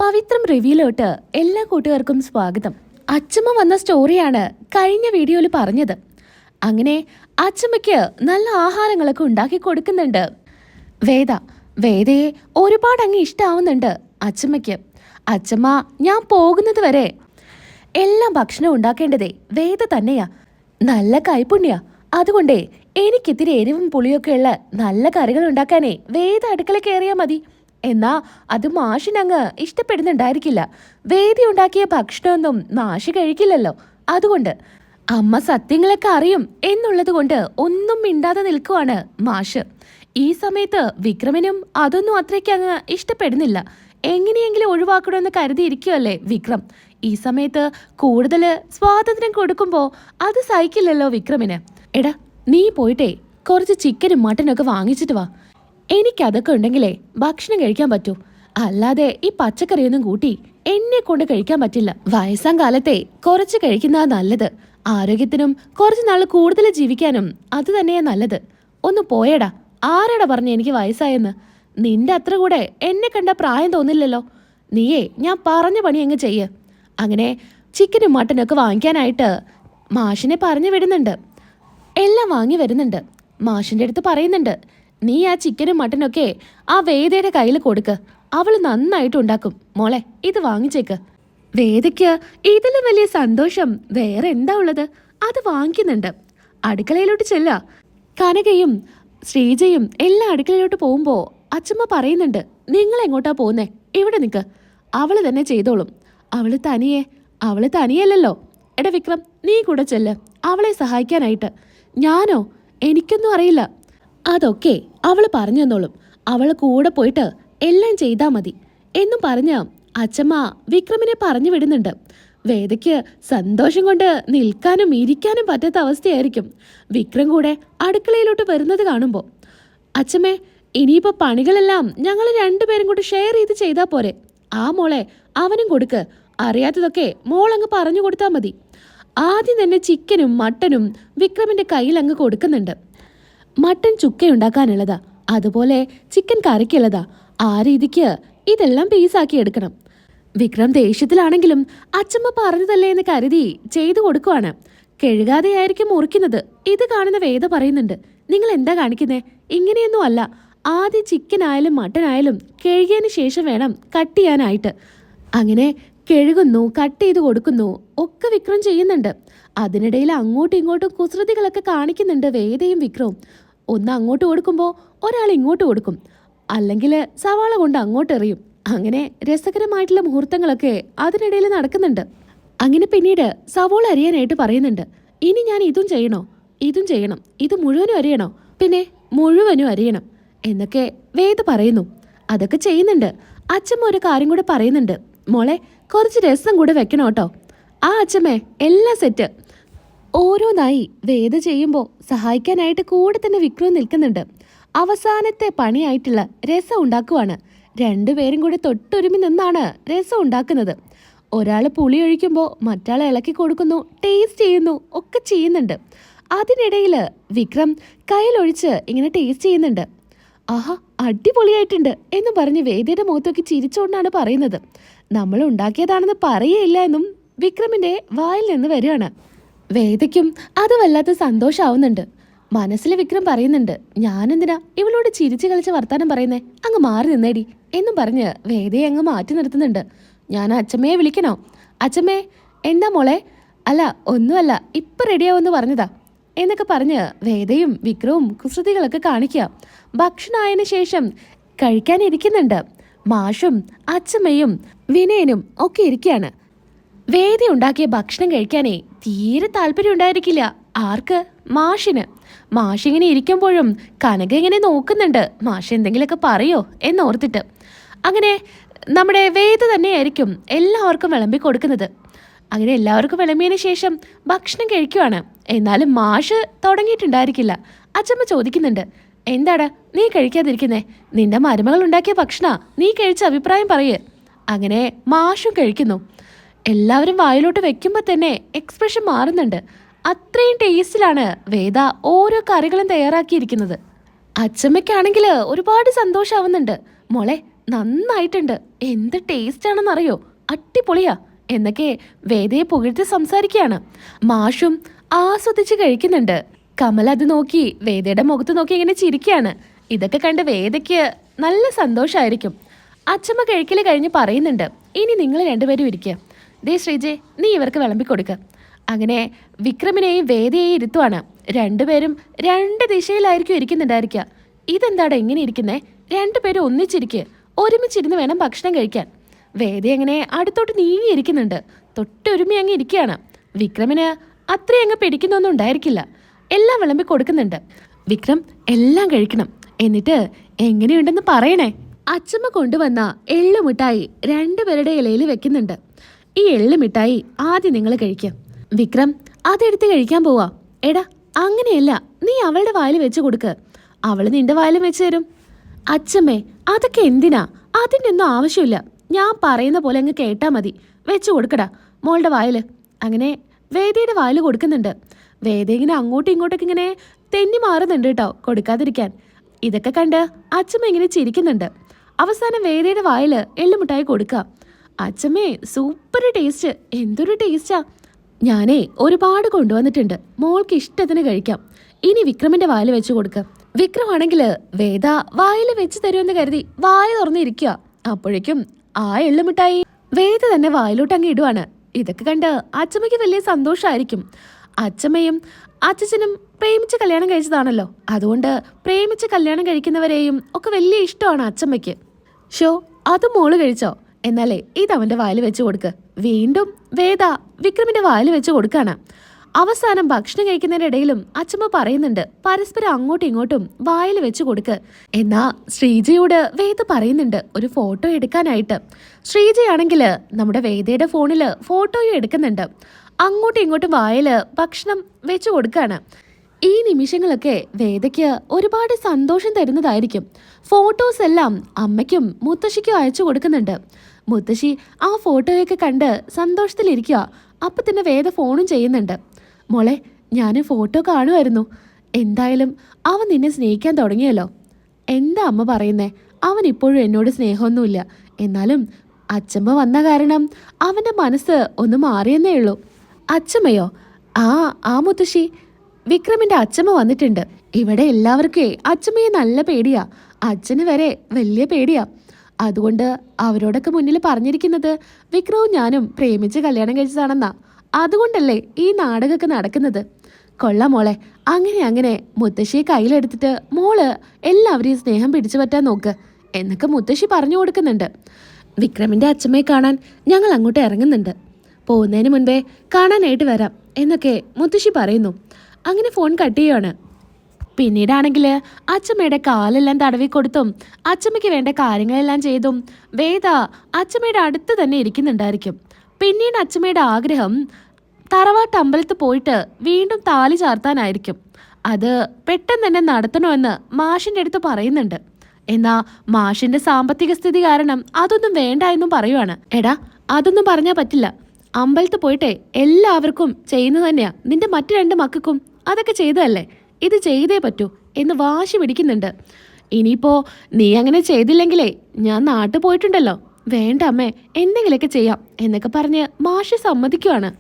പവിത്രം റിവ്യൂലോട്ട് എല്ലാ കൂട്ടുകാർക്കും സ്വാഗതം. അച്ചമ്മ വന്ന സ്റ്റോറിയാണ് കഴിഞ്ഞ വീഡിയോയിൽ പറഞ്ഞത്. അങ്ങനെ അച്ചമ്മയ്ക്ക് നല്ല ആഹാരങ്ങളൊക്കെ ഉണ്ടാക്കി കൊടുക്കുന്നുണ്ട് വേദയെ ഒരുപാട് അങ്ങ് ഇഷ്ടാവുന്നുണ്ട് അച്ചമ്മയ്ക്ക്. അച്ചമ്മ ഞാൻ പോകുന്നത് വരെ എല്ലാം ഭക്ഷണം ഉണ്ടാക്കേണ്ടതേ വേദ തന്നെയാ. നല്ല കൈപ്പുണ്യ. അതുകൊണ്ടേ എനിക്കിത്തിരി എരിവും പുളിയൊക്കെ ഉള്ള നല്ല കറികൾ ഉണ്ടാക്കാനേ വേദ അടുക്കള കയറിയാൽ മതി. എന്നാ അത് മാഷിനങ്ങ് ഇഷ്ടപ്പെടുന്നുണ്ടായിരിക്കില്ല. വേദി ഉണ്ടാക്കിയ ഭക്ഷണമൊന്നും മാഷ് കഴിക്കില്ലല്ലോ. അതുകൊണ്ട് അമ്മ സത്യങ്ങളൊക്കെ അറിയും എന്നുള്ളത് കൊണ്ട് ഒന്നും മിണ്ടാതെ നിൽക്കുവാണ് മാഷ്. ഈ സമയത്ത് വിക്രമിനും അതൊന്നും അത്രയ്ക്ക് അങ്ങ് ഇഷ്ടപ്പെടുന്നില്ല. എങ്ങനെയെങ്കിലും ഒഴിവാക്കണമെന്ന് കരുതിയിരിക്കുവല്ലേ വിക്രം. ഈ സമയത്ത് കൂടുതൽ സ്വാതന്ത്ര്യം കൊടുക്കുമ്പോ അത് സഹിക്കില്ലല്ലോ വിക്രമിന്. എടാ നീ പോയിട്ടേ കുറച്ച് ചിക്കനും മട്ടനൊക്കെ വാങ്ങിച്ചിട്ട് വാ. എനിക്കതൊക്കെ ഉണ്ടെങ്കിലേ ഭക്ഷണം കഴിക്കാൻ പറ്റൂ. അല്ലാതെ ഈ പച്ചക്കറിയൊന്നും കൂട്ടി എന്നെ കൊണ്ട് കഴിക്കാൻ പറ്റില്ല. വയസ്സാം കാലത്തെ കുറച്ച് കഴിക്കുന്നതാ നല്ലത്. ആരോഗ്യത്തിനും കുറച്ച് നാൾ കൂടുതൽ ജീവിക്കാനും അത് തന്നെയാ നല്ലത്. ഒന്ന് പോയടാ. ആരാടാ പറഞ്ഞ എനിക്ക് വയസ്സായെന്ന്? നിന്റെ അത്ര കൂടെ എന്നെ കണ്ട പ്രായം തോന്നില്ലല്ലോ. നീയേ ഞാൻ പറഞ്ഞ പണി അങ്ങ് ചെയ്യ്. അങ്ങനെ ചിക്കനും മട്ടനൊക്കെ വാങ്ങിക്കാനായിട്ട് മാഷിനെ പറഞ്ഞു വിടുന്നുണ്ട്. എല്ലാം വാങ്ങി വരുന്നുണ്ട്. മാഷിന്റെ അടുത്ത് പറയുന്നുണ്ട്, നീ ആ ചിക്കനും മട്ടനൊക്കെ ആ വേദയുടെ കയ്യിൽ കൊടുക്ക്. അവള് നന്നായിട്ട് ഉണ്ടാക്കും. മോളെ ഇത് വാങ്ങിച്ചേക്ക്. വേദയ്ക്ക് ഇതിലും വലിയ സന്തോഷം വേറെ എന്താ ഉള്ളത്? അത് വാങ്ങിക്കുന്നുണ്ട്. അടുക്കളയിലോട്ട് ചെല്ല. കനകയും ശ്രീജയും എല്ലാം അടുക്കളയിലോട്ട് പോകുമ്പോ അച്ചമ്മ പറയുന്നുണ്ട്, നിങ്ങൾ എങ്ങോട്ടാ പോകുന്നേ? ഇവിടെ നിൽക്ക്. അവള് തന്നെ ചെയ്തോളും. അവള് തനിയല്ലല്ലോ. എടാ വിക്രം, നീ കൂടെ ചെല്ല് അവളെ സഹായിക്കാനായിട്ട്. ഞാനോ? എനിക്കൊന്നും അറിയില്ല. അതൊക്കെ അവള് പറഞ്ഞു തന്നോളും. അവള് കൂടെ പോയിട്ട് എല്ലാം ചെയ്താൽ മതി എന്നും പറഞ്ഞ് അച്ചമ്മ വിക്രമിനെ പറഞ്ഞു വിടുന്നുണ്ട്. വേദയ്ക്ക് സന്തോഷം കൊണ്ട് നിൽക്കാനും ഇരിക്കാനും പറ്റാത്ത അവസ്ഥയായിരിക്കും. വിക്രം കൂടെ അടുക്കളയിലോട്ട് വരുന്നത് കാണുമ്പോൾ. അച്ചമ്മേ, ഇനിയിപ്പോ പണികളെല്ലാം ഞങ്ങൾ രണ്ടുപേരും കൂടി ഷെയർ ചെയ്ത് ചെയ്താൽ പോരെ? ആ മോളെ അവനും കൊടുക്ക്. അറിയാത്തതൊക്കെ മോളങ്ങ് പറഞ്ഞു കൊടുത്താൽ മതി. ആദ്യം തന്നെ ചിക്കനും മട്ടനും വിക്രമിന്റെ കയ്യിൽ അങ്ങ് കൊടുക്കുന്നുണ്ട്. മട്ടൻ ചുക്കയുണ്ടാക്കാനുള്ളതാ, അതുപോലെ ചിക്കൻ കറിക്കുള്ളതാ. ആ രീതിക്ക് ഇതെല്ലാം പീസാക്കി എടുക്കണം. വിക്രം ദേഷ്യത്തിലാണെങ്കിലും അച്ചമ്മ പറഞ്ഞതല്ലേ എന്ന് കരുതി ചെയ്തു കൊടുക്കുവാണ്. കഴുകാതെയായിരിക്കും മുറിക്കുന്നത്. ഇത് കാണുന്ന വേദ പറയുന്നുണ്ട്, നിങ്ങൾ എന്താ കാണിക്കുന്നേ? ഇങ്ങനെയൊന്നും അല്ല. ആദ്യം ചിക്കൻ ആയാലും മട്ടൻ ആയാലും കഴുകിയതിന് ശേഷം വേണം കട്ട് ചെയ്യാനായിട്ട്. അങ്ങനെ കഴുകുന്നു, കട്ട് ചെയ്ത് കൊടുക്കുന്നു ഒക്കെ വിക്രം ചെയ്യുന്നുണ്ട്. അതിനിടയിൽ അങ്ങോട്ടും ഇങ്ങോട്ടും കുസൃതികളൊക്കെ കാണിക്കുന്നുണ്ട് വേദയും വിക്രവും. ഒന്ന് അങ്ങോട്ട് കൊടുക്കുമ്പോൾ ഒരാൾ ഇങ്ങോട്ട് കൊടുക്കും, അല്ലെങ്കിൽ സവാള കൊണ്ട് അങ്ങോട്ട് എറിയും. അങ്ങനെ രസകരമായിട്ടുള്ള മുഹൂർത്തങ്ങളൊക്കെ അതിനിടയിൽ നടക്കുന്നുണ്ട്. അങ്ങനെ പിന്നീട് സവാള അരിയാനായിട്ട് പറയുന്നുണ്ട്. ഇനി ഞാൻ ഇതും ചെയ്യണോ? ഇതും ചെയ്യണം. ഇത് മുഴുവനും അരിയണോ? പിന്നെ മുഴുവനും അരിയണം എന്നൊക്കെ വേദ പറയുന്നു. അതൊക്കെ ചെയ്യുന്നുണ്ട്. അച്ചമ്മ ഒരു കാര്യം കൂടെ പറയുന്നുണ്ട്, മോളെ കുറച്ച് രസം കൂടെ വെക്കണം കേട്ടോ. ആ അച്ചമ്മേ, എല്ലാം സെറ്റ്. ഓരോന്നായി വേദ ചെയ്യുമ്പോൾ സഹായിക്കാനായിട്ട് കൂടെ തന്നെ വിക്രം നിൽക്കുന്നുണ്ട്. അവസാനത്തെ പണിയായിട്ടുള്ള രസം ഉണ്ടാക്കുവാണ്. രണ്ടുപേരും കൂടി തൊട്ടൊരുമി നിന്നാണ് രസം ഉണ്ടാക്കുന്നത്. ഒരാൾ പുളി ഒഴിക്കുമ്പോൾ മറ്റാളെ ഇളക്കി കൊടുക്കുന്നു, ടേസ്റ്റ് ചെയ്യുന്നു ഒക്കെ ചെയ്യുന്നുണ്ട്. അതിനിടയിൽ വിക്രം കയ്യിലൊഴിച്ച് ഇങ്ങനെ ടേസ്റ്റ് ചെയ്യുന്നുണ്ട്. ആഹാ, അടിപൊളിയായിട്ടുണ്ട് എന്ന് പറഞ്ഞ് വേദയുടെ മുഖത്തൊക്കെ ചിരിച്ചുകൊണ്ടാണ് പറയുന്നത്. നമ്മൾ ഉണ്ടാക്കിയതാണെന്ന് പറയേയില്ല എന്നും വിക്രമിന്റെ വായിൽ നിന്ന് വരികയാണ്. വേദയ്ക്കും അത് വല്ലാത്ത സന്തോഷാവുന്നുണ്ട്. മനസ്സിൽ വിക്രം പറയുന്നുണ്ട്, ഞാനെന്തിനാ ഇവളോട് ചിരിച്ചു കളിച്ച് വർത്താനം പറയുന്നേ? അങ്ങ് മാറി നിന്നേടി എന്നും പറഞ്ഞ് വേദയെ അങ്ങ് മാറ്റി നിർത്തുന്നുണ്ട്. ഞാൻ അച്ചമ്മയെ വിളിക്കണോ? അച്ചമ്മേ, എന്താ മോളെ? അല്ല ഒന്നുമല്ല, ഇപ്പം റെഡിയാവുമെന്ന് പറഞ്ഞതാ എന്നൊക്കെ പറഞ്ഞ് വേദയും വിക്രവും കുസൃതികളൊക്കെ കാണിക്കുക. ഭക്ഷണമായതിനു ശേഷം കഴിക്കാനിരിക്കുന്നുണ്ട്. മാഷും അച്ചമ്മയും വിനയനും ഒക്കെ ഇരിക്കുകയാണ്. വേദ ഉണ്ടാക്കിയ ഭക്ഷണം കഴിക്കാനേ തീരെ താല്പര്യം ഉണ്ടായിരിക്കില്ല. ആർക്ക്? മാഷിന്. മാഷിങ്ങനെ ഇരിക്കുമ്പോഴും കനക ഇങ്ങനെ നോക്കുന്നുണ്ട്, മാഷ് എന്തെങ്കിലുമൊക്കെ പറയോ എന്നോർത്തിട്ട്. അങ്ങനെ നമ്മുടെ വേദ തന്നെയായിരിക്കും എല്ലാവർക്കും വിളമ്പി കൊടുക്കുന്നത്. അങ്ങനെ എല്ലാവർക്കും വിളമ്പിയതിന് ശേഷം ഭക്ഷണം കഴിക്കുവാണ്. എന്നാലും മാഷ് തുടങ്ങിയിട്ടുണ്ടായിരിക്കില്ല. അച്ചമ്മ ചോദിക്കുന്നുണ്ട്, എന്താടാ നീ കഴിക്കാതിരിക്കുന്നേ? നിന്റെ മരുമകൾ ഉണ്ടാക്കിയ ഭക്ഷണ, നീ കഴിച്ച അഭിപ്രായം പറയേ. അങ്ങനെ മാഷും കഴിക്കുന്നു. എല്ലാവരും വായിലോട്ട് വെക്കുമ്പോൾ തന്നെ എക്സ്പ്രഷൻ മാറുന്നുണ്ട്. അത്രയും ടേസ്റ്റിലാണ് വേദ ഓരോ കറികളും തയ്യാറാക്കിയിരിക്കുന്നത്. അച്ചമ്മയ്ക്കാണെങ്കിൽ ഒരുപാട് സന്തോഷാവുന്നുണ്ട്. മോളെ നന്നായിട്ടുണ്ട്, എന്ത് ടേസ്റ്റ് ആണെന്നറിയോ, അടിപൊളിയാ എന്നൊക്കെ വേദയെ പുകഴ്ത്തി സംസാരിക്കുകയാണ്. മാഷും ആസ്വദിച്ച് കഴിക്കുന്നുണ്ട്. കമൽ അത് നോക്കി വേദയുടെ മുഖത്ത് നോക്കി ഇങ്ങനെ ചിരിക്കുകയാണ്. ഇതൊക്കെ കണ്ട് വേദയ്ക്ക് നല്ല സന്തോഷമായിരിക്കും. അച്ഛമ്മ കഴിക്കൽ കഴിഞ്ഞ് പറയുന്നുണ്ട്, ഇനി നിങ്ങൾ രണ്ടുപേരും ഇരിക്കുക. ദേ ശ്രീജെ, നീ ഇവർക്ക് വിളമ്പിക്കൊടുക്കുക. അങ്ങനെ വിക്രമിനെയും വേദയെയും ഇരുത്തുവാണ്. രണ്ടുപേരും രണ്ട് ദിശയിലായിരിക്കും ഇരിക്കുന്നുണ്ടായിരിക്കുക. ഇതെന്താടാ ഇങ്ങനെ ഇരിക്കുന്നേ? രണ്ടുപേരും ഒന്നിച്ചിരിക്കുക, ഒരുമിച്ചിരുന്ന് വേണം ഭക്ഷണം കഴിക്കാൻ. വേദ അങ്ങനെ അടുത്തോട്ട് നീങ്ങിയിരിക്കുന്നുണ്ട്. തൊട്ടൊരുമി അങ്ങ് ഇരിക്കുകയാണ്. വിക്രമിന് അത്രയും അങ്ങ് പിടിക്കുന്നൊന്നും ഉണ്ടായിരിക്കില്ല. എല്ലാം വിളമ്പി കൊടുക്കുന്നുണ്ട്. വിക്രം എല്ലാം കഴിക്കണം, എന്നിട്ട് എങ്ങനെയുണ്ടെന്ന് പറയണേ. അച്ചമ്മ കൊണ്ടുവന്ന എള്ളുമിഠായി രണ്ടുപേരുടെ ഇലയിൽ വെക്കുന്നുണ്ട്. ഈ എള്ളുമിഠായി ആദ്യം നിങ്ങൾ കഴിക്കാം. വിക്രം അതെടുത്ത് കഴിക്കാൻ പോവാ. എടാ അങ്ങനെയല്ല, നീ അവളുടെ വായിൽ വെച്ച് കൊടുക്ക്, അവള് നിന്റെ വായിൽ വെച്ച് തരും. അച്ചമ്മേ, അതൊക്കെ എന്തിനാ? അതിൻ്റെ ഒന്നും ആവശ്യമില്ല. ഞാൻ പറയുന്ന പോലെ അങ്ങ് കേട്ടാ മതി. വെച്ച് കൊടുക്കടാ മോളുടെ വായിൽ. അങ്ങനെ വേദയുടെ വായിൽ കൊടുക്കുന്നുണ്ട്. വേദ ഇങ്ങനെ അങ്ങോട്ടും ഇങ്ങോട്ടൊക്കെ ഇങ്ങനെ തെന്നി മാറുന്നുണ്ട് കേട്ടോ, കൊടുക്കാതിരിക്കാൻ. ഇതൊക്കെ കണ്ട് അച്ചമ്മ ഇങ്ങനെ ചിരിക്കുന്നുണ്ട്. അവസാനം വേദയുടെ വായിൽ എള്ളുമിഠായി കൊടുക്കുക. അച്ചമ്മേ, സൂപ്പർ ടേസ്റ്റ്, എന്തൊരു ടേസ്റ്റാ. ഞാനേ ഒരുപാട് കൊണ്ടുവന്നിട്ടുണ്ട്, മോൾക്ക് ഇഷ്ടത്തിന് കഴിക്കാം. ഇനി വിക്രമിന്റെ വായിൽ വെച്ച് കൊടുക്കുക. വിക്രമാണെങ്കിൽ വേദ വായിൽ വെച്ച് തരുമെന്ന് കരുതി വായ തുറന്നിരിക്കുക. അപ്പോഴേക്കും ആ എള്ളുമിഠായി വേദ തന്നെ വായിലോട്ട് അങ്ങ് ഇടുവാണ്. ഇതൊക്കെ കണ്ട് അച്ചമ്മയ്ക്ക് വലിയ സന്തോഷമായിരിക്കും. അച്ചമ്മയും അച്ഛനും പ്രേമിച്ച് കല്യാണം കഴിച്ചതാണല്ലോ, അതുകൊണ്ട് പ്രേമിച്ച് കല്യാണം കഴിക്കുന്നവരെയും ഒക്കെ വലിയ ഇഷ്ടമാണ് അച്ചമ്മയ്ക്ക്. ഷോ അത് മോള് കഴിച്ചോ, എന്നാലേ ഇത് അവന്റെ വായിൽ വെച്ച് കൊടുക്ക്. വീണ്ടും വേദ വിക്രമിന്റെ വായിൽ വെച്ച് കൊടുക്കാണ്. അവസാനം ഭക്ഷണം കഴിക്കുന്നതിനിടയിലും അച്ചമ്മ പറയുന്നുണ്ട്, പരസ്പരം അങ്ങോട്ടും ഇങ്ങോട്ടും വായിൽ വെച്ച് കൊടുക്ക്. എന്നാ ശ്രീജയോട് വേദ പറയുന്നുണ്ട് ഒരു ഫോട്ടോ എടുക്കാനായിട്ട്. ശ്രീജയാണെങ്കിൽ നമ്മുടെ വേദയുടെ ഫോണില് ഫോട്ടോയും എടുക്കുന്നുണ്ട്. അങ്ങോട്ടും ഇങ്ങോട്ടും വായില് ഭക്ഷണം വെച്ച് കൊടുക്കാണ്. ഈ നിമിഷങ്ങളൊക്കെ വേദയ്ക്ക് ഒരുപാട് സന്തോഷം തരുന്നതായിരിക്കും. ഫോട്ടോസ് എല്ലാം അമ്മയ്ക്കും മുത്തശ്ശിക്കും അയച്ചു കൊടുക്കുന്നുണ്ട്. മുത്തശ്ശി ആ ഫോട്ടോയൊക്കെ കണ്ട് സന്തോഷത്തിലിരിക്കുക. അപ്പം തന്നെ വേദ ഫോണും ചെയ്യുന്നുണ്ട്. മോളെ, ഞാൻ ഫോട്ടോ കാണുമായിരുന്നു. എന്തായാലും അവൻ നിന്നെ സ്നേഹിക്കാൻ തുടങ്ങിയല്ലോ. എന്താ അമ്മ പറയുന്നേ? അവൻ ഇപ്പോഴും എന്നോട് സ്നേഹമൊന്നുമില്ല. എന്നാലും അച്ചമ്മ വന്ന കാരണം അവൻ്റെ മനസ്സ് ഒന്ന് മാറിയെന്നേ ഉള്ളൂ. അച്ചമ്മയോ? ആ മുത്തശ്ശി, വിക്രമിന്റെ അച്ചമ്മ വന്നിട്ടുണ്ട്. ഇവിടെ എല്ലാവർക്കും അച്ചമ്മയെ നല്ല പേടിയാ, അച്ഛന് വരെ വലിയ പേടിയാ. അതുകൊണ്ട് അവരോടൊക്കെ മുന്നിൽ പറഞ്ഞിരിക്കുന്നത് വിക്രവും ഞാനും പ്രേമിച്ച് കല്യാണം കഴിച്ചതാണെന്നാ. അതുകൊണ്ടല്ലേ ഈ നാടകമൊക്കെ നടക്കുന്നത്. കൊള്ളാം മോളെ. അങ്ങനെ മുത്തശ്ശിയെ കയ്യിലെടുത്തിട്ട് മോള് എല്ലാവരെയും സ്നേഹം പിടിച്ചു പറ്റാൻ നോക്ക് എന്നൊക്കെ മുത്തശ്ശി പറഞ്ഞു കൊടുക്കുന്നുണ്ട്. വിക്രമിന്റെ അച്ഛമ്മയെ കാണാൻ ഞങ്ങൾ അങ്ങോട്ട് ഇറങ്ങുന്നുണ്ട്. പോകുന്നതിന് മുൻപേ കാണാനായിട്ട് വരാം എന്നൊക്കെ മുത്തശ്ശി പറയുന്നു. അങ്ങനെ ഫോൺ കട്ട് ചെയ്യുകയാണ്. പിന്നീടാണെങ്കിൽ അച്ചമ്മയുടെ കാലെല്ലാം തടവി കൊടുത്തും അച്ചമ്മയ്ക്ക് വേണ്ട കാര്യങ്ങളെല്ലാം ചെയ്തും വേദ അച്ചമ്മയുടെ അടുത്ത് തന്നെ ഇരിക്കുന്നുണ്ടായിരിക്കും. പിന്നീട് അച്ചമ്മയുടെ ആഗ്രഹം തറവാട്ട് അമ്പലത്ത് പോയിട്ട് വീണ്ടും താലി ചാർത്താനായിരിക്കും. അത് പെട്ടെന്ന് തന്നെ നടത്തണമെന്ന് മാഷിൻ്റെ അടുത്ത് പറയുന്നുണ്ട്. എന്നാ മാഷിന്റെ സാമ്പത്തിക സ്ഥിതി കാരണം അതൊന്നും വേണ്ട എന്നും പറയുവാണ്. എടാ, അതൊന്നും പറഞ്ഞാൽ പറ്റില്ല. അമ്പലത്ത് പോയിട്ടെ എല്ലാവർക്കും ചെയ്യുന്നത് തന്നെയാ. നിന്റെ മറ്റു 2 മക്കൾക്കും അതൊക്കെ ചെയ്തതല്ലേ, ഇത് ചെയ്തേ പറ്റൂ എന്ന് വാശി പിടിക്കുന്നുണ്ട്. ഇനിയിപ്പോ നീ അങ്ങനെ ചെയ്തില്ലെങ്കിലേ ഞാൻ നാട്ടിൽ പോയിട്ടുണ്ടല്ലോ. വേണ്ട അമ്മേ, എന്തെങ്കിലുമൊക്കെ ചെയ്യാം എന്നൊക്കെ പറഞ്ഞ് മാഷ് സമ്മതിക്കുവാണ്.